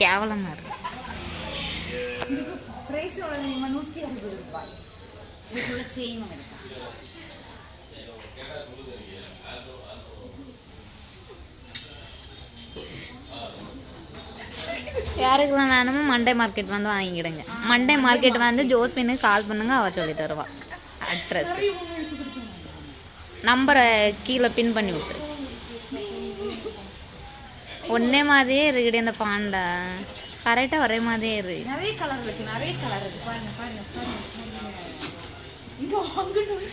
கேவலமாக இருக்கு. பிரைஸ் எவ்வளோ தெரியுமா? 160 ரூபாய். இதுக்குள்ள செயினும் இருக்கு. யாருக்கெல்லாம் வேணுமோ மண்டே மார்க்கெட் வந்து வாங்கிக்கிடுங்க. மண்டே மார்க்கெட் வந்து ஜோஸ்வினுக்கு கால் பண்ணுங்க, அவ சொல்லி தருவா. அட்ரஸ் நம்பரை கீழே பின் பண்ணி விட்டுரு. ஒன்னே மாதிரியே இருக்குடி அந்த பாண்டா, கரெக்டாக ஒரே மாதிரியே இருக்கு. நிறைய கலர் இருக்கு, நிறைய கலர் இருக்கு. பாருங்க பாருங்க பாருங்க. இங்க வாங்கணும்.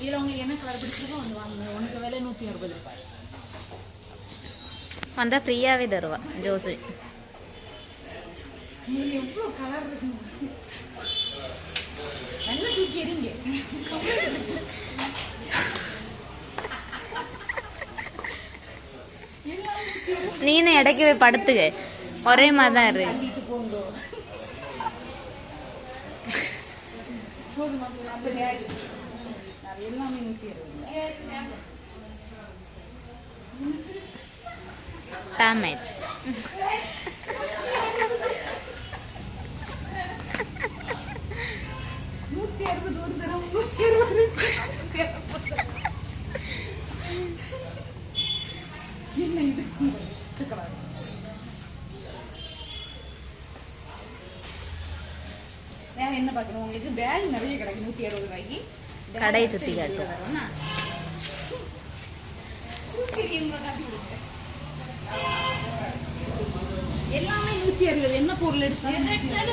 இதில் உங்களுக்கு என்ன கலர் பிடிச்சிருக்கோ வந்து வாங்க. உனக்கு விலை 160 ரூபாய். வந்தால் ஃப்ரீயாகவே தருவா ஜோஸு. உங்களுக்கு எவ்வளோ கலர் இருக்கு, நல்லா தூக்கி எறிங்க. நீனும் இடைக்கு போய் படுத்துக்க, ஒரே மாதிரி தான் இருக்கு. எல்லாமே 160. டேமேஜ். வேற என்ன பார்க்கணும்? உங்களுக்கு பேக் நிறைய கிடைக்கும் 160 ரூபாய்க்கு. கடையை சுற்றி காட்டு. எல்லாமே 160. என்ன பொருள் எடுத்தாலும் 160.